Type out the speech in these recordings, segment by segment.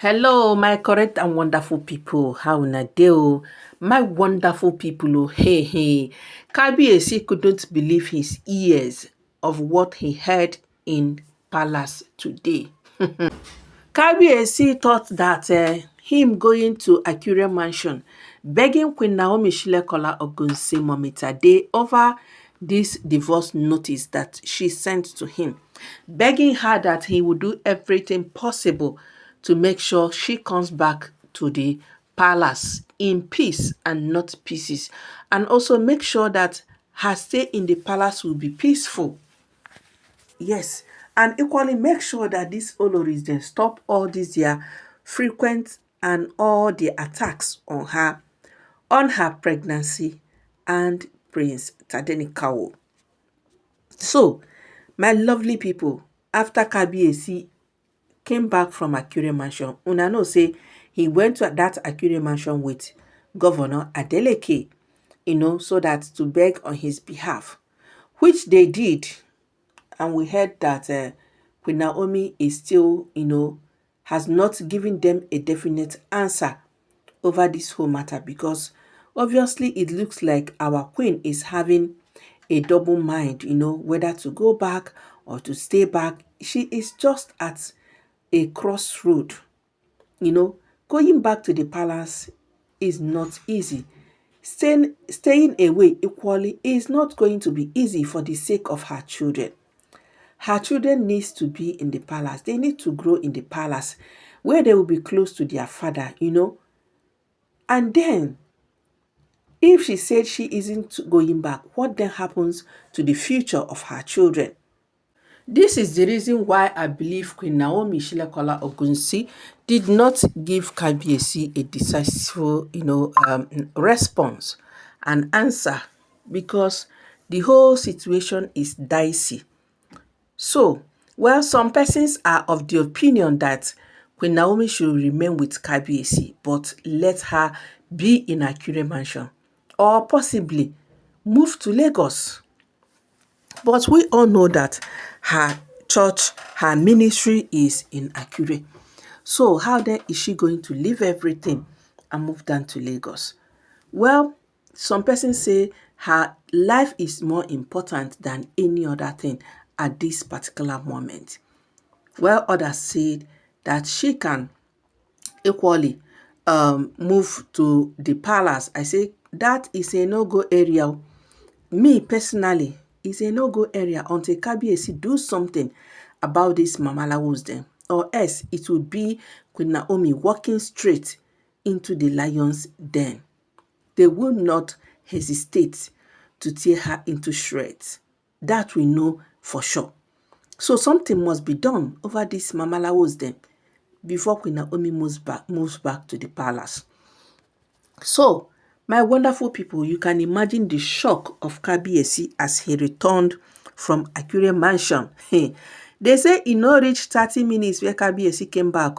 Hello, my correct and wonderful people. How una dey o? My wonderful people, oh, hey, hey. Kabiyesi couldn't believe his ears of what he heard in palace today. Kabiyesi thought that him going to Akure mansion, begging Queen Naomi Shilekola Ogunwusi Mommy Tade over this divorce notice that she sent to him, begging her that he would do everything possible to make sure she comes back to the palace in peace and not pieces, and also make sure that her stay in the palace will be peaceful. Yes, and equally make sure that these oloris then stop all these their frequent and all the attacks on her pregnancy and Prince Tadenikawo. So, my lovely people, after Kabiyesi came back from Akure mansion, una know say he went to that Akure mansion with Governor Adeleke, so that to beg on his behalf, which they did. And we heard that Queen Naomi is still, has not given them a definite answer over this whole matter, because obviously it looks like our queen is having a double mind, whether to go back or to stay back. She is just at a crossroad. Going back to the palace is not easy. Staying away equally is not going to be easy for the sake of her children. Her children needs to be in the palace. They need to grow in the palace where they will be close to their father. And then, if she said she isn't going back, what then happens to the future of her children? This is the reason why I believe Queen Naomi Shilekola Ogunwusi did not give Kabiyesi a decisive, response and answer, because the whole situation is dicey. So, well, some persons are of the opinion that Queen Naomi should remain with Kabiyesi, but let her be in Akure mansion, or possibly move to Lagos. But we all know that her church, her ministry is in Akure. So how then is she going to leave everything and move down to Lagos? Well, some persons say her life is more important than any other thing at this particular moment. Well, others said that she can equally move to the palace. I say that is a no-go area. Me personally, it's a no-go area until Kabiyesi do something about this mamalawos then, or else it will be Queen Naomi walking straight into the lion's den. They will not hesitate to tear her into shreds. That we know for sure. So something must be done over this mamalawos then before Queen Naomi moves back to the palace. So, my wonderful people, you can imagine the shock of Kabiyesi as he returned from Akure mansion. They say e no reach 30 minutes where Kabiyesi came back.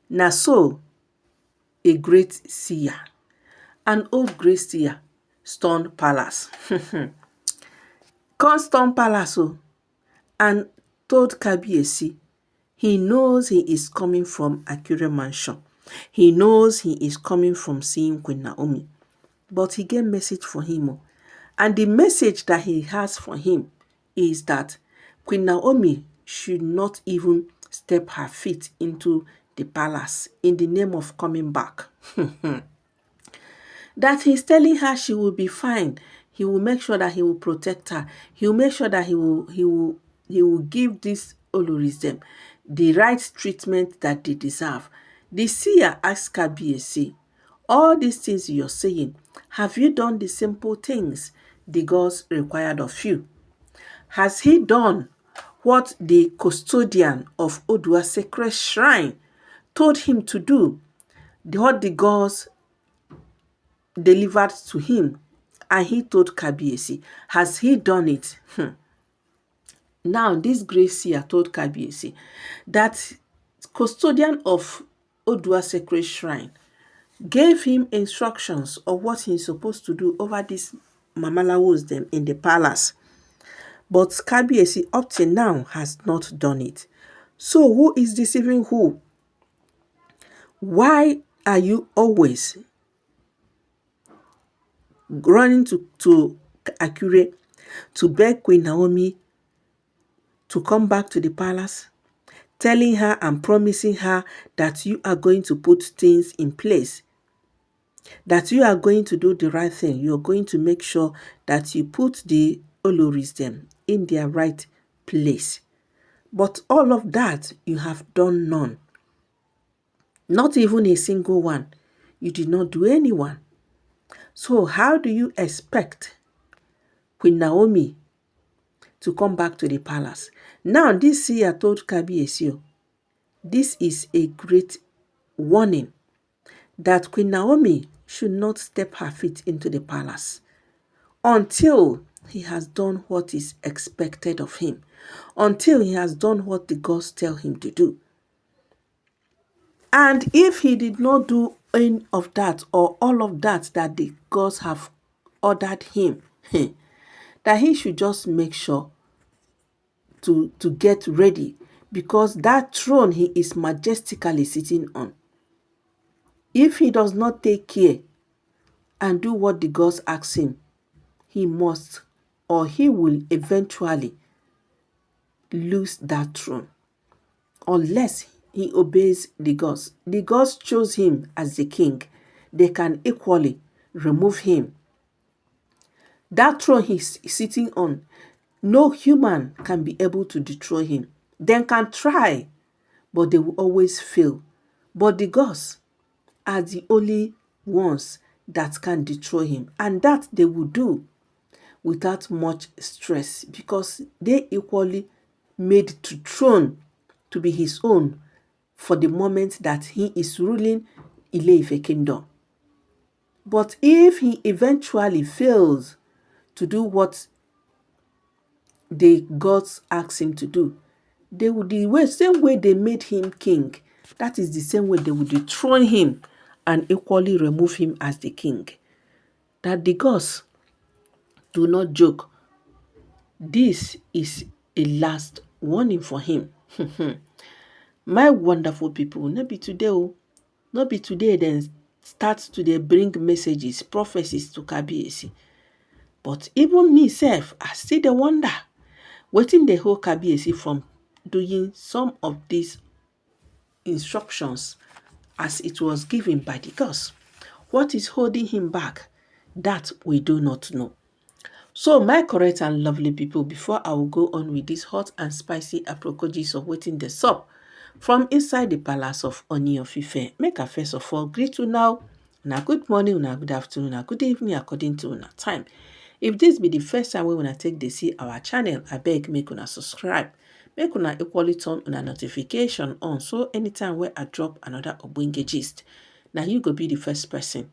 Na so a great seer, an old great seer, stormed palace. Come storm palace and told Kabiyesi he knows he is coming from Akure mansion. He knows he is coming from seeing Queen Naomi. But he get message for him. And the message that he has for him is that Queen Naomi should not even step her feet into the palace in the name of coming back. That he's telling her she will be fine. He will make sure that he will protect her. He will make sure that he will give these olorism the right treatment that they deserve. The seer asked Kabiyesi, all these things you're saying, have you done the simple things the gods required of you? Has he done what the custodian of Odua sacred shrine told him to do? What the gods delivered to him? And he told Kabiyesi, has he done it? Now, this great seer told Kabiyesi that custodian of Odua sacred shrine gave him instructions of what he's supposed to do over these mamalawos them in the palace. But Kabiyesi up till now has not done it. So who is deceiving who? Why are you always running to Akure to beg Queen Naomi to come back to the palace, telling her and promising her that you are going to put things in place, that you are going to do the right thing. You're going to make sure that you put the oloris them in their right place. But all of that, you have done none. Not even a single one. You did not do any one. So how do you expect Queen Naomi to come back to the palace? Now, this seer told Kabiyesi, this is a great warning that Queen Naomi should not step her feet into the palace until he has done what is expected of him, until he has done what the gods tell him to do. And if he did not do any of that or all of that that the gods have ordered him, that he should just make sure to get ready, because that throne he is majestically sitting on, if he does not take care and do what the gods ask him, he must or he will eventually lose that throne unless he obeys the gods. The gods chose him as the king. They can equally remove him. That throne he's sitting on, no human can be able to destroy him. They can try, but they will always fail. But the gods are the only ones that can destroy him, and that they will do without much stress, because they equally made the throne to be his own for the moment that he is ruling Ile-Ife kingdom. But if he eventually fails to do what the gods ask him to do, they would same way they made him king, that is the same way they would dethrone him and equally remove him as the king. That the gods do not joke. This is a last warning for him. My wonderful people, no be today, no be today then start to dey bring messages, prophecies to Kabiyesi. But even me self, I still dey wonder wetin dey hold Kabiyesi from doing some of these instructions as it was given by the gods. What is holding him back? That we do not know. So my correct and lovely people, before I will go on with this hot and spicy approaches of wetin dey sup from inside the palace of Ooni of Ife, make I first of all greet you now. Una good morning, una good afternoon, una good evening according to una time. If this be the first time wey una take dey see our channel, abeg make una subscribe. Make una equally turn una notification on, so anytime wey I drop another ogbonge gist, na you go be the first person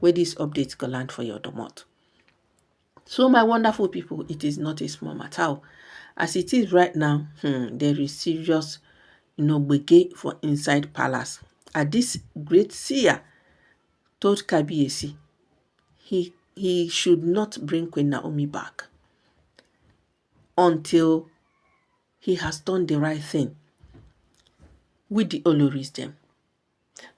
wey this update go land for your domot. So my wonderful people, it is not a small matter. As it is right now, there is serious gbege for inside palace. And this great seer told Kabiyesi he should not bring Queen Naomi back until he has done the right thing with the oloris them.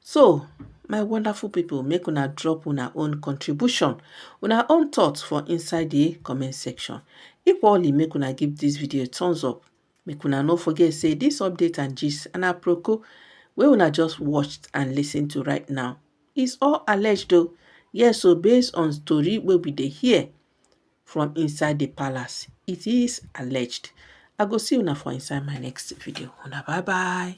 So, my wonderful people, make una drop una own contribution, una own thoughts for inside the comment section. Equally, make una give this video a thumbs up. Make una no forget say this update and gist and aproko wey una just watched and listened to right now is all alleged though. Yes, so based on story wey we dey hear from inside the palace, it is alleged. I go see una for inside my next video. Una bye bye.